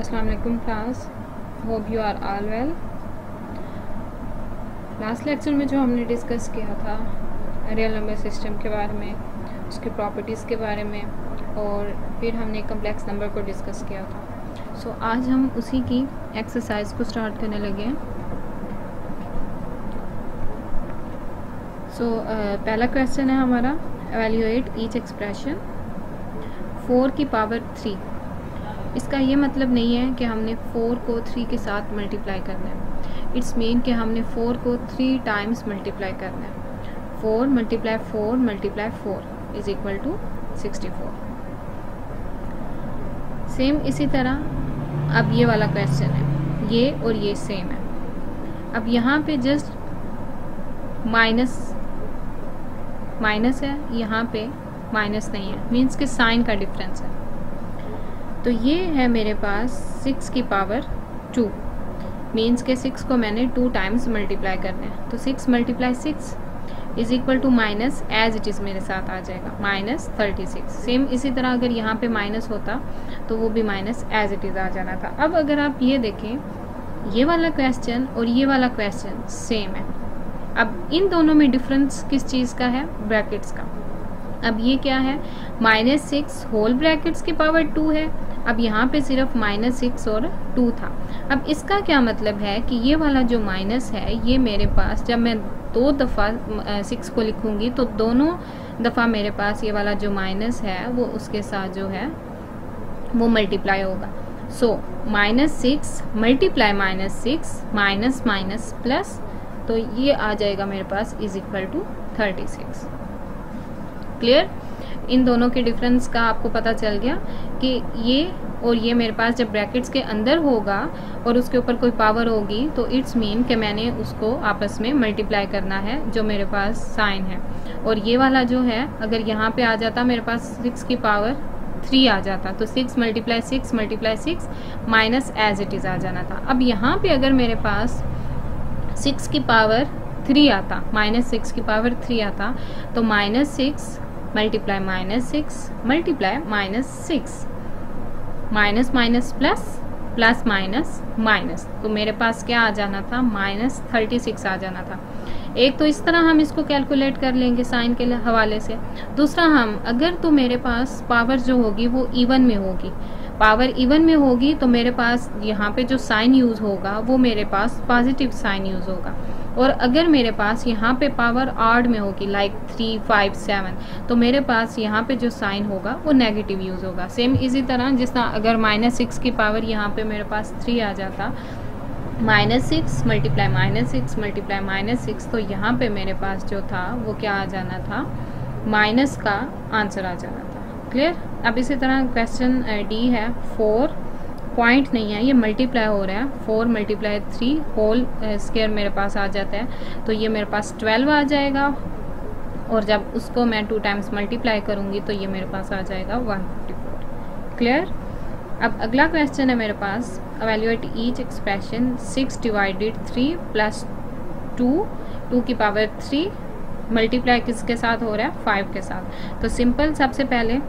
अस्सलाम वालेकुम class, hope you are all well. Last lecture में जो हमने डिस्कस किया था रियल नंबर सिस्टम के बारे में, उसकी प्रॉपर्टीज़ के बारे में, और फिर हमने कम्प्लेक्स नंबर को डिस्कस किया था। सो आज हम उसी की एक्सरसाइज को स्टार्ट करने लगे हैं। पहला क्वेश्चन है हमारा, एवेल्यूएट ईच एक्सप्रेशन 4 की पावर 3। इसका ये मतलब नहीं है कि हमने 4 को 3 के साथ मल्टीप्लाई करना है। इट्स मीन कि हमने 4 को 3 टाइम्स मल्टीप्लाई करना है। 4 multiply 4 multiply 4 is equal to 64। Same इसी तरह अब ये वाला क्वेश्चन है, ये और ये सेम है। अब यहाँ पे जस्ट माइनस है, यहाँ पे माइनस नहीं है, मीन्स के साइन का डिफरेंस है। तो ये है मेरे पास 6 की पावर 2, मीन्स के 6 को मैंने 2 टाइम्स मल्टीप्लाई करना है। तो 6 multiply 6 is equal to minus as it is मेरे साथ आ जाएगा -36। सेम इसी तरह अगर यहाँ पे माइनस होता तो वो भी माइनस एज इट इज़ आ जाना था। अब अगर आप ये देखें, ये वाला क्वेश्चन और ये वाला क्वेश्चन सेम है। अब इन दोनों में डिफरेंस किस चीज़ का है? ब्रैकेट्स का। अब ये क्या है? -6 होल ब्रैकेट्स की पावर 2 है। अब यहाँ पे सिर्फ -6 और 2 था। अब इसका क्या मतलब है कि ये वाला जो माइनस है, ये मेरे पास जब मैं 2 दफ़ा 6 को लिखूंगी तो दोनों दफ़ा मेरे पास ये वाला जो माइनस है वो उसके साथ जो है वो मल्टीप्लाई होगा। सो -6 मल्टीप्लाई -6 माइनस माइनस प्लस, तो ये आ जाएगा मेरे पास इज इक्वल टू 36। क्लियर? इन दोनों के डिफरेंस का आपको पता चल गया कि ये और ये मेरे पास जब ब्रैकेट्स के अंदर होगा और उसके ऊपर कोई पावर होगी तो इट्स मीन कि मैंने उसको आपस में मल्टीप्लाई करना है जो मेरे पास साइन है। और ये वाला जो है अगर यहाँ पे आ जाता मेरे पास 6 की पावर 3 आ जाता, तो 6 multiply 6 minus as it is आ जाना था। अब यहाँ पे अगर मेरे पास 6 की पावर 3 आता, -6 की पावर 3 आता, तो -6 multiply -6 multiply -6 minus minus plus plus minus minus, तो मेरे पास क्या आ जाना था? -36 आ जाना था। एक तो इस तरह हम इसको कैलकुलेट कर लेंगे साइन के हवाले से। दूसरा हम अगर तो मेरे पास पावर जो होगी वो इवन में होगी, पावर इवन में होगी तो मेरे पास यहाँ पे जो साइन यूज़ होगा वो मेरे पास पॉजिटिव साइन यूज़ होगा। और अगर मेरे पास यहाँ पे पावर ऑड में होगी लाइक 3, 5, 7, तो मेरे पास यहाँ पे जो साइन होगा वो नेगेटिव यूज़ होगा। सेम इसी तरह जिस तरह अगर -6 की पावर यहाँ पे मेरे पास 3 आ जाता, -6 मल्टीप्लाई -6 मल्टीप्लाई -6, तो यहाँ पे मेरे पास जो था वो क्या आ जाना था? माइनस का आंसर आ जाना था। क्लियर? अब इसी तरह क्वेश्चन डी है, 4 पॉइंट नहीं है, ये मल्टीप्लाई हो रहा है। 4 मल्टीप्लाई 3 होल स्क्वायर मेरे पास आ जाता है, तो ये मेरे पास 12 आ जाएगा। और जब उसको मैं 2 टाइम्स मल्टीप्लाई करूँगी तो ये मेरे पास आ जाएगा 154। क्लियर? अब अगला क्वेश्चन है मेरे पास, evaluate each expression 6 divided 3 plus 2 की पावर 3 मल्टीप्लाई किसके साथ हो रहा है? 5 के साथ। तो सिंपल, सबसे पहले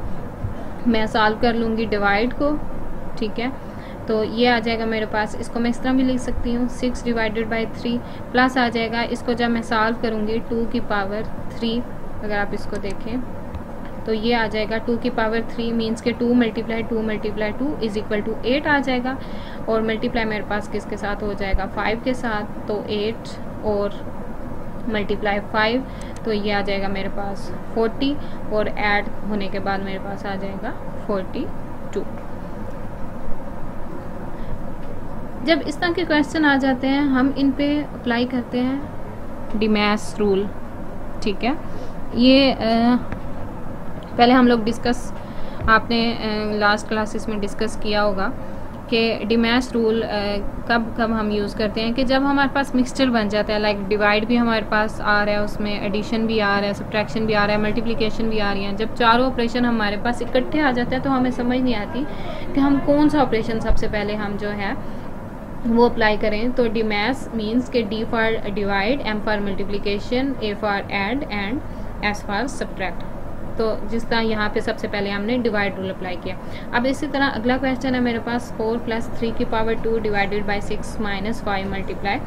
मैं सॉल्व कर लूँगी डिवाइड को। ठीक है, तो ये आ जाएगा मेरे पास, इसको मैं इस तरह भी लिख सकती हूँ, 6 डिवाइडेड बाई 3 प्लस आ जाएगा, इसको जब मैं सॉल्व करूँगी 2 की पावर 3, अगर आप इसको देखें तो ये आ जाएगा 2 की पावर 3 मीन्स के 2 मल्टीप्लाई 2 इज इक्वल टू 8 आ जाएगा। और मल्टीप्लाई मेरे पास किसके साथ हो जाएगा? 5 के साथ, तो 8 और मल्टीप्लाई 5, तो ये आ जाएगा मेरे पास 40, और ऐड होने के बाद मेरे पास आ जाएगा 42। जब इस तरह के क्वेश्चन आ जाते हैं हम इन पे अप्लाई करते हैं डिमैश रूल। ठीक है, ये पहले हम लोग डिस्कस, आपने लास्ट क्लासेस में डिस्कस किया होगा कि डिमैश रूल कब कब हम यूज़ करते हैं कि जब हमारे पास मिक्सचर बन जाता है, लाइक डिवाइड भी हमारे पास आ रहा है, उसमें एडिशन भी आ रहा है, सब्ट्रैक्शन भी आ रहा है, मल्टीप्लिकेशन भी आ रही है। जब चारों ऑपरेशन हमारे पास इकट्ठे आ जाते हैं तो हमें समझ नहीं आती कि हम कौन सा ऑपरेशन सबसे पहले हम जो है वो अप्लाई करें। तो डिमैश मीन्स के D for divide, M for multiplication, A for add and S for subtract. तो जिस तरह यहाँ पे सबसे पहले हमने डिवाइड रूल अप्लाई किया। अब इसी तरह अगला क्वेश्चन है मेरे पास 4 + 3 की पावर 2 डिवाइडेड बाई 6 - 5 ×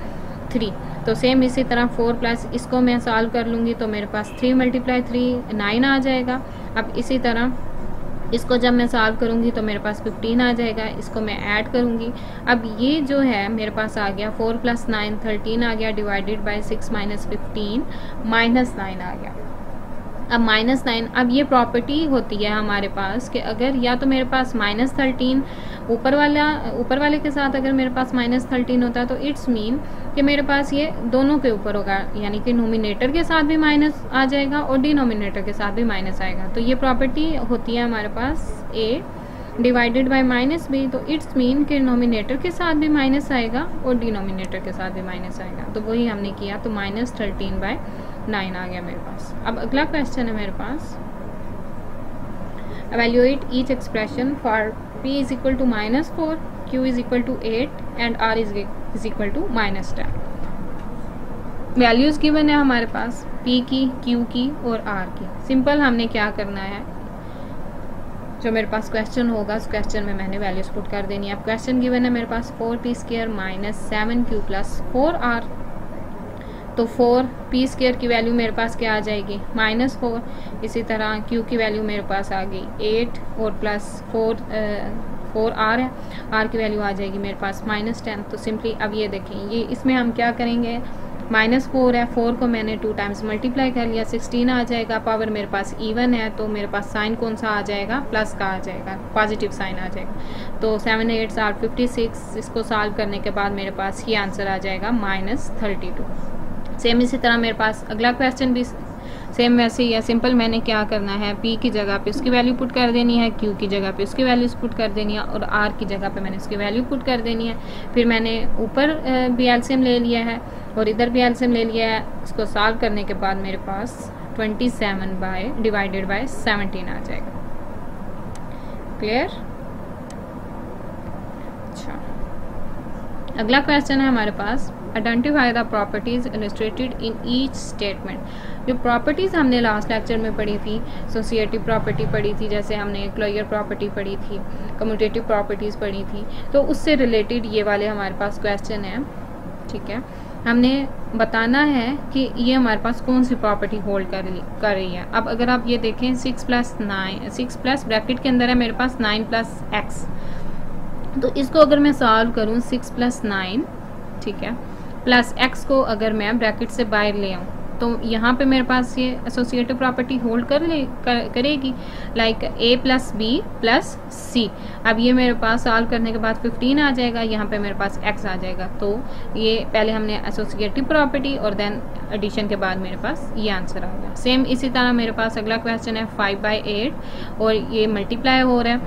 3। तो सेम इसी तरह 4 प्लस इसको मैं सॉल्व कर लूँगी तो मेरे पास 3 × 3 9 आ जाएगा। अब इसी तरह इसको जब मैं सॉल्व करूँगी तो मेरे पास 15 आ जाएगा, इसको मैं ऐड करूँगी। अब ये जो है मेरे पास आ गया 4 + 9 13 आ गया, डिवाइडेड बाई 6 - 15 -9 आ गया। अब -9, अब ये प्रॉपर्टी होती है हमारे पास कि अगर या तो मेरे पास -13 ऊपर वाले के साथ अगर मेरे पास -13 होता है तो इट्स मीन कि मेरे पास ये दोनों के ऊपर होगा, यानी कि नोमिनेटर के साथ भी माइनस आ जाएगा और डिनोमिनेटर के साथ भी माइनस आएगा। तो ये प्रॉपर्टी होती है हमारे पास A डिवाइडेड बाई -B, तो इट्स मीन कि नोमिनेटर के साथ भी माइनस आएगा और डिनोमिनेटर के साथ भी माइनस आएगा। तो वही हमने किया, तो -13/9 आ गया मेरे पास। अब अगला क्वेश्चन है मेरे पास, evaluate each expression for p is equal to -4, q is equal to 8 and r is equal to -10। Values given है हमारे पास p की, q की और r की। सिंपल हमने क्या करना है, जो मेरे पास क्वेश्चन होगा उस क्वेश्चन में मैंने वैल्यूज पुट कर देनी है। अब क्वेश्चन गिवन है मेरे पास 4p² - 7q + 4r। तो 4p² की वैल्यू मेरे पास क्या आ जाएगी, -4। इसी तरह q की वैल्यू मेरे पास आ गई 8 और प्लस 4r है, r की वैल्यू आ जाएगी मेरे पास -10। तो सिंपली अब ये देखें, ये इसमें हम क्या करेंगे, -4 है, 4 को मैंने 2 टाइम्स मल्टीप्लाई कर लिया, 16 आ जाएगा। पावर मेरे पास इवन है तो मेरे पास साइन कौन सा आ जाएगा, प्लस का आ जाएगा, पॉजिटिव साइन आ जाएगा। तो 7 8 are 56, इसको सॉल्व करने के बाद मेरे पास ये आंसर आ जाएगा -32। सेम इसी तरह मेरे पास अगला क्वेश्चन भी सेम वैसे ही है। सिंपल मैंने क्या करना है, p की जगह पे उसकी वैल्यू पुट कर देनी है, q की जगह पे उसकी वैल्यूज पुट कर देनी है और r की जगह पे मैंने उसकी वैल्यू पुट कर देनी है। फिर मैंने ऊपर भी एलसीएम ले लिया है और इधर भी एलसीएम ले लिया है। इसको सॉल्व करने के बाद मेरे पास 27 डिवाइडेड बाय 17 आ जाएगा। क्लियर? अच्छा, अगला क्वेश्चन है हमारे पास, identify the properties illustrated in each statement. जो प्रॉपर्टीज हमने लास्ट लेक्चर में पढ़ी थी, एसोसिएटिव प्रॉपर्टी पढ़ी थी, जैसे हमने क्लोजर प्रॉपर्टी पढ़ी थी, कम्यूटेटिव प्रॉपर्टीज पढ़ी थी, तो उससे रिलेटेड ये वाले हमारे पास क्वेश्चन है। ठीक है, हमने बताना है कि ये हमारे पास कौन सी प्रॉपर्टी होल्ड कर रही है। अब अगर आप ये देखें 6 प्लस ब्रैकेट के अंदर है मेरे पास 9 + x, तो इसको अगर मैं सॉल्व करूँ 6 + 9, ठीक है, प्लस x को अगर मैं ब्रैकेट से बाहर ले आऊँ तो यहाँ पे मेरे पास ये एसोसिएटिव प्रॉपर्टी होल्ड करेगी, लाइक a + b + c। अब ये मेरे पास सॉल्व करने के बाद 15 आ जाएगा, यहाँ पे मेरे पास x आ जाएगा। तो ये पहले हमने एसोसिएटिव प्रॉपर्टी और देन एडिशन के बाद मेरे पास ये आंसर आ गया। सेम इसी तरह मेरे पास अगला क्वेश्चन है 5/8 और ये मल्टीप्लाई हो रहा है,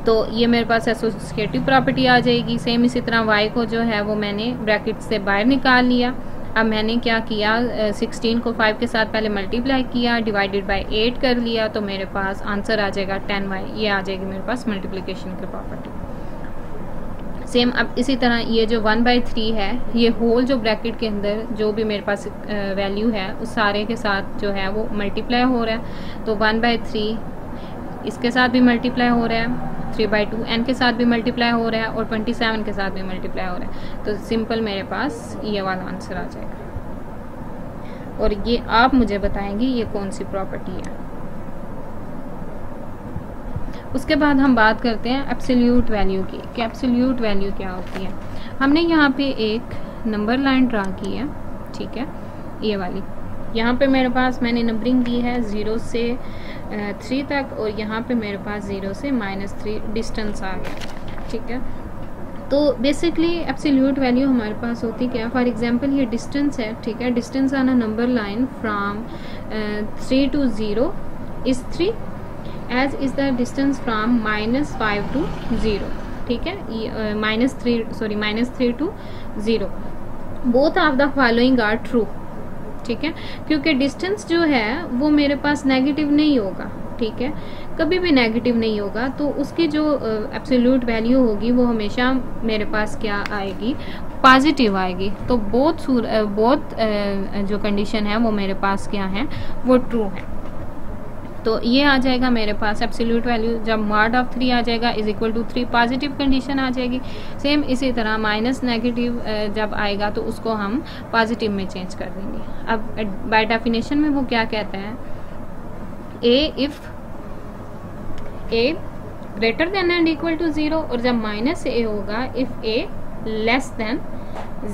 तो ये मेरे पास एसोसिएटिव प्रॉपर्टी आ जाएगी। सेम इसी तरह y को जो है वो मैंने ब्रैकेट से बाहर निकाल लिया। अब मैंने क्या किया, 16 को 5 के साथ पहले मल्टीप्लाई किया, डिवाइडेड बाय 8 कर लिया, तो मेरे पास आंसर आ जाएगा 10y। ये आ जाएगी मेरे पास मल्टीप्लिकेशन की प्रॉपर्टी। सेम अब इसी तरह ये जो 1/3 है, ये होल जो ब्रैकेट के अंदर जो भी मेरे पास वैल्यू है उस सारे के साथ जो है वो मल्टीप्लाई हो रहा है। तो 1/3 इसके साथ भी मल्टीप्लाई हो रहा है, 3/2 n के साथ भी मल्टीप्लाई हो रहा है और 27 के साथ भी मल्टीप्लाई हो रहा है। तो सिंपल मेरे पास ये वाला आंसर आ जाएगा। और ये आप मुझे बताएंगे ये कौन सी प्रॉपर्टी है। उसके बाद हम बात करते हैं एब्सोल्यूट वैल्यू की, कि एब्सोल्यूट वैल्यू क्या होती है। हमने यहाँ पे एक नंबर लाइन ड्रा की है, ठीक है, ये वाली। यहाँ पे मेरे पास मैंने नंबरिंग की है 0 से 3 तक और यहाँ पे मेरे पास 0 से -3 डिस्टेंस आ गया। ठीक है, तो बेसिकली एब्सोल्यूट वैल्यू हमारे पास होती क्या है। फॉर एग्जांपल ये डिस्टेंस है, ठीक है, distance on a number line from 3 to 0 is 3, as is the distance from -5 to 0। ठीक है, -3 to 0, both of the following are true. ठीक है, क्योंकि डिस्टेंस जो है वो मेरे पास नेगेटिव नहीं होगा, ठीक है, कभी भी नेगेटिव नहीं होगा, तो उसकी जो एब्सोल्यूट वैल्यू होगी वो हमेशा मेरे पास क्या आएगी, पॉजिटिव आएगी। तो बोथ जो कंडीशन है वो मेरे पास क्या है, वो ट्रू है। तो ये आ जाएगा मेरे पास एब्सोल्यूट वैल्यू। जब मॉड ऑफ 3 आ जाएगा is equal to 3, positive condition आ जाएगी। सेम इसी तरह माइनस नेगेटिव जब आएगा तो उसको हम पॉजिटिव में चेंज कर देंगे। अब बाय डेफिनेशन में वो क्या कहते हैं, if a greater than and equal to 0, और जब माइनस ए होगा इफ ए लेस देन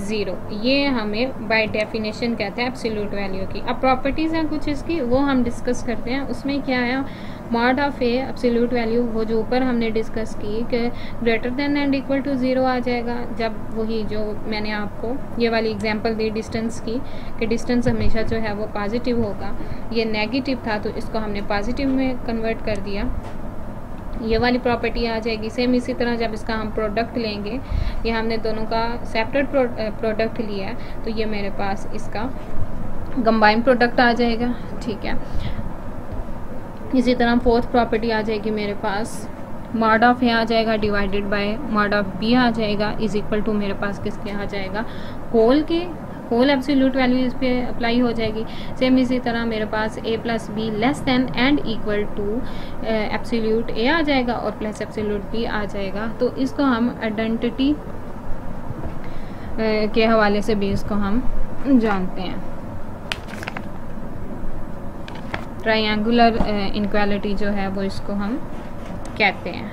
0। ये हमें बाय डेफिनेशन कहते हैं एब्सोल्यूट वैल्यू की। अब प्रॉपर्टीज़ हैं कुछ इसकी, वो हम डिस्कस करते हैं। उसमें क्या है, mod of a absolute value, वो जो ऊपर हमने डिस्कस की कि greater than and equal to 0 आ जाएगा जब वही जो मैंने आपको ये वाली एग्जांपल दी डिस्टेंस की, कि डिस्टेंस हमेशा जो है वो पॉजिटिव होगा। ये नेगेटिव था तो इसको हमने पॉजिटिव में कन्वर्ट कर दिया, ये वाली प्रॉपर्टी आ जाएगी। सेम इसी तरह जब इसका हम प्रोडक्ट लेंगे, ये हमने दोनों का सेपरेट प्रोडक्ट लिया है तो ये मेरे पास इसका कंबाइंड प्रोडक्ट आ जाएगा, ठीक है। इसी तरह फोर्थ प्रॉपर्टी आ जाएगी मेरे पास, मॉड ऑफ ए आ जाएगा divided by mod of B आ जाएगा इज इक्वल टू मेरे पास किसके आ जाएगा, होल के, होल एब्सोल्यूट वैल्यू इस पे अप्लाई हो जाएगी। सेम इसी तरह मेरे पास a plus b less than and equal to absolute a आ जाएगा और प्लस एब्सोल्यूट b आ जाएगा। तो इसको हम आइडेंटिटी के हवाले से भी इसको हम जानते हैं। ट्रायंगुलर इनक्वालिटी जो है वो इसको हम कहते हैं,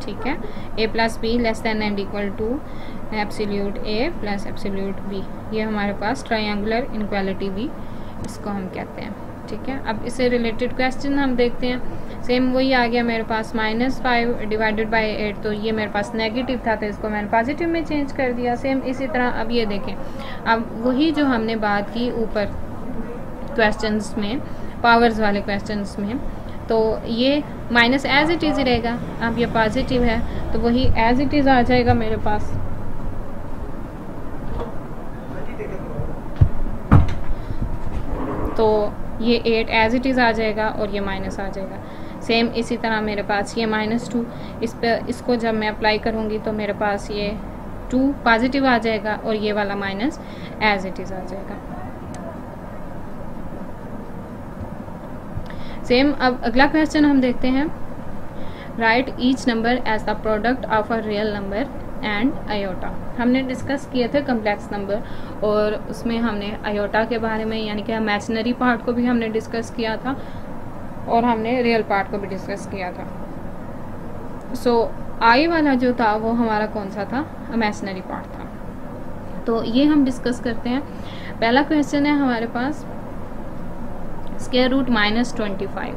ठीक है। a plus b less than and equal to absolute a plus absolute b, ये हमारे पास ट्रायंगुलर इनक्वालिटी भी इसको हम कहते हैं, ठीक है। अब इससे रिलेटेड क्वेश्चन हम देखते हैं। सेम वही आ गया मेरे पास -5 डिवाइडेड बाय 8, तो ये मेरे पास नेगेटिव था तो इसको मैंने पॉजिटिव में चेंज कर दिया। सेम इसी तरह अब ये देखें, अब वही जो हमने बात की ऊपर क्वेश्चंस में, पावर्स वाले क्वेश्चंस में, तो ये माइनस एज इट इज़ रहेगा। अब ये पॉजिटिव है तो वही एज इट इज़ आ जाएगा मेरे पास। तो ये 8 एज इट इज़ आ जाएगा और ये माइनस आ जाएगा। सेम इसी तरह मेरे पास ये -2, इस पर इसको जब मैं अप्लाई करूँगी तो मेरे पास ये 2 पॉजिटिव आ जाएगा और ये वाला माइनस एज इट इज़ आ जाएगा। सेम अब अगला क्वेश्चन हम देखते हैं, write each number as the product of a real number and iota. हमने डिस्कस किए थे कम्प्लेक्स नंबर और उसमें हमने आयोटा के बारे में, यानी कि इमेजिनरी पार्ट को भी हमने डिस्कस किया था और हमने रियल पार्ट को भी डिस्कस किया था। सो आई वाला जो था वो हमारा कौन सा था, इमेजिनरी पार्ट था। तो ये हम डिस्कस करते हैं। पहला क्वेश्चन है हमारे पास स्क्वायर रूट -25।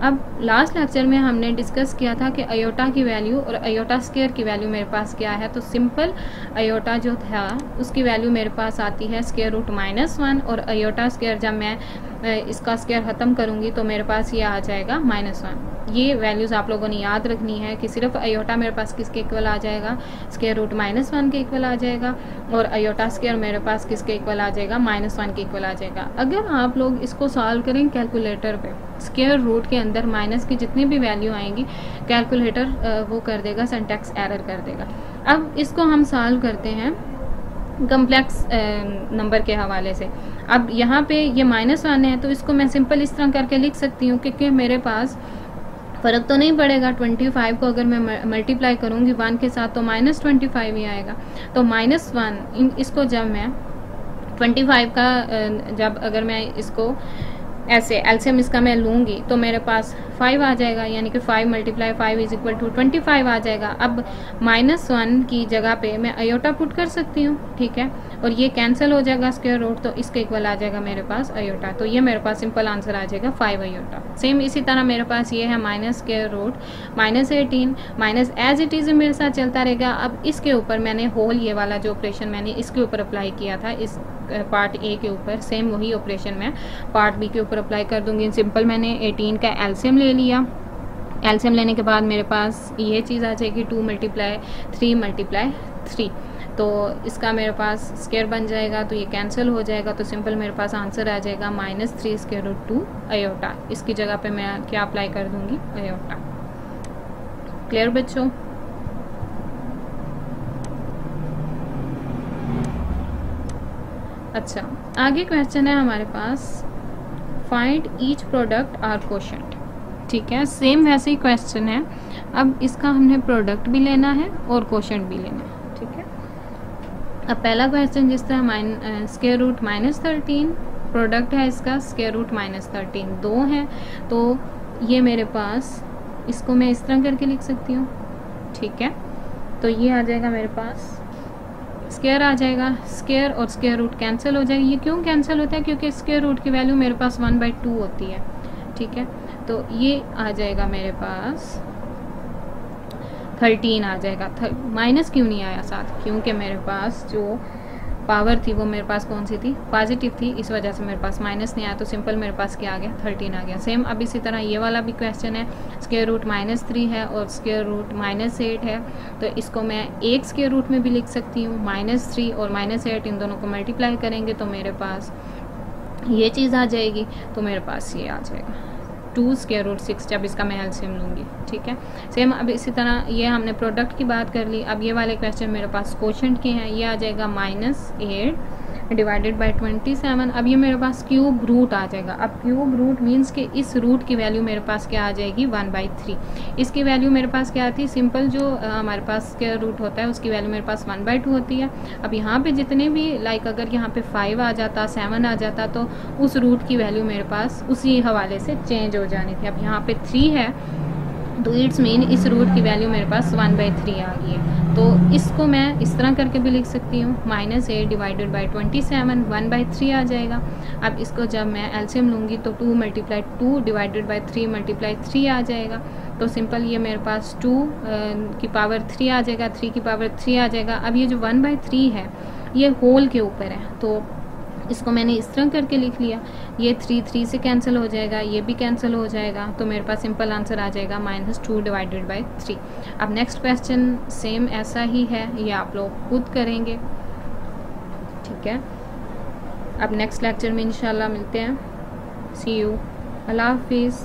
अब लास्ट लेक्चर में हमने डिस्कस किया था कि अयोटा की वैल्यू और अयोटा स्क्वायर की वैल्यू मेरे पास क्या है। तो सिंपल अयोटा जो था उसकी वैल्यू मेरे पास आती है स्क्वायर रूट -1 और अयोटा स्क्वायर जब मैं इसका स्क्वायर ख़त्म करूँगी तो मेरे पास ये आ जाएगा -1। ये वैल्यूज़ आप लोगों ने याद रखनी है कि सिर्फ अयोटा मेरे पास किसके इक्वल आ जाएगा, स्क्वायर रूट -1 के इक्वल आ जाएगा और अयोटा स्क्वायर मेरे पास किसके इक्वल आ जाएगा, -1 के इक्वल आ जाएगा। अगर आप लोग इसको सॉल्व करें कैलकुलेटर पे, स्क्वायर रूट के अंदर माइनस की जितनी भी वैल्यू आएंगी कैलकुलेटर वो कर देगा, सिंटैक्स एरर कर देगा। अब इसको हम सॉल्व करते हैं कम्प्लेक्स नंबर के हवाले से। अब यहाँ पे ये -1 है तो इसको मैं सिंपल इस तरह करके लिख सकती हूँ क्योंकि मेरे पास फ़र्क तो नहीं पड़ेगा। 25 को अगर मैं मल्टीप्लाई करूँगी 1 के साथ तो -25 ही आएगा। तो -1 इसको जब मैं 25 का जब अगर मैं इसको ऐसे एलसीएम इसका मैं लूँगी तो मेरे पास 5 आ जाएगा, यानी कि 5 × 5 इज इक्वल टू 25 आ जाएगा। अब -1 की जगह पे मैं अयोटा पुट कर सकती हूँ, ठीक है, और ये कैंसिल हो जाएगा स्क्वायर रूट, तो इसके इक्वल आ जाएगा मेरे पास अयोटा। तो ये मेरे पास सिंपल आंसर आ जाएगा 5 अयोटा। सेम इसी तरह मेरे पास ये है -√-18 माइनस एज इट इज़ मेरे साथ चलता रहेगा। अब इसके ऊपर मैंने होल ये वाला जो ऑपरेशन मैंने इसके ऊपर अप्लाई किया था, इस पार्ट ए के ऊपर, सेम वही ऑपरेशन मैं पार्ट बी के ऊपर अप्लाई कर दूंगी। सिंपल मैंने 18 का एलसीएम ले लिया। एलसीएम लेने के बाद मेरे पास ये चीज़ आ जाएगी 2 × 3 × 3, तो इसका मेरे पास स्क्वायर बन जाएगा, तो ये कैंसिल हो जाएगा। तो सिंपल मेरे पास आंसर आ जाएगा -3√2 अयोटा। इसकी जगह पे मैं क्या अप्लाई कर दूंगी, अयोटा। क्लियर बच्चों? अच्छा, आगे क्वेश्चन है हमारे पास, फाइंड ईच प्रोडक्ट और कोशेंट। ठीक है, सेम वैसे ही क्वेश्चन है। अब इसका हमने प्रोडक्ट भी लेना है और कोशेंट भी लेना है। ठीक है, अब पहला क्वेश्चन जिस तरह स्क्वायर रूट -13, प्रोडक्ट है इसका स्क्वायर रूट -13, 2 है, तो ये मेरे पास, इसको मैं इस तरह करके लिख सकती हूँ। ठीक है, तो ये आ जाएगा मेरे पास, स्क्वायर आ जाएगा, स्क्वायर और स्क्वायर रूट कैंसिल हो जाएगी। ये क्यों कैंसिल होता है? क्योंकि स्क्वायर रूट की वैल्यू मेरे पास 1/2 होती है। ठीक है, तो ये आ जाएगा मेरे पास 13 आ जाएगा। माइनस क्यों नहीं आया साथ? क्योंकि मेरे पास जो पावर थी वो मेरे पास कौन सी थी? पॉजिटिव थी, इस वजह से मेरे पास माइनस नहीं आया, तो सिंपल मेरे पास क्या आ गया? 13 आ गया। सेम अब इसी तरह ये वाला भी क्वेश्चन है, स्क्वायर रूट -3 है और स्क्वायर रूट -8 है, तो इसको मैं एक स्क्वायर रूट में भी लिख सकती हूँ। -3 और -8 इन दोनों को मल्टीप्लाई करेंगे तो मेरे पास ये चीज़ आ जाएगी, तो मेरे पास ये आ जाएगा 2 स्क्वायर रूट 6 जब इसका मैं एलसीएम लूँगी। ठीक है, सेम अब इसी तरह ये हमने प्रोडक्ट की बात कर ली। अब ये वाले क्वेश्चन मेरे पास कोशेंट के हैं। ये आ जाएगा -8 डिवाइडेड बाय 27। अब ये मेरे पास क्यूब रूट आ जाएगा। अब क्यूब रूट मीन्स कि इस रूट की वैल्यू मेरे पास क्या आ जाएगी? 1/3। इसकी वैल्यू मेरे पास क्या आती है? सिंपल जो हमारे पास स्क्वायर रूट होता है उसकी वैल्यू मेरे पास 1/2 होती है। अब यहाँ पे जितने भी अगर यहाँ पे 5 आ जाता, 7 आ जाता, तो उस रूट की वैल्यू मेरे पास उसी हवाले से चेंज हो जानी थी। अब यहाँ पे 3 है, तो इट्स मीन इस रूट की वैल्यू मेरे पास 1/3 आ गई है। तो इसको मैं इस तरह करके भी लिख सकती हूँ, -8 डिवाइडेड बाई 27, 1/3 आ जाएगा। अब इसको जब मैं एलसीएम लूँगी तो 2 × 2 डिवाइडेड बाई 3 × 3 आ जाएगा। तो सिंपल ये मेरे पास 2 की पावर 3 आ जाएगा, 3 की पावर 3 आ जाएगा। अब ये जो 1/3 है ये होल के ऊपर है, तो इसको मैंने इस तरह करके लिख लिया। ये 3 से कैंसिल हो जाएगा, ये भी कैंसिल हो जाएगा, तो मेरे पास सिंपल आंसर आ जाएगा -2 डिवाइडेड बाई 3। अब नेक्स्ट क्वेश्चन सेम ऐसा ही है, ये आप लोग खुद करेंगे। ठीक है, अब नेक्स्ट लेक्चर में इंशाल्लाह मिलते हैं। सी यू, अल्लाह हाफिज़।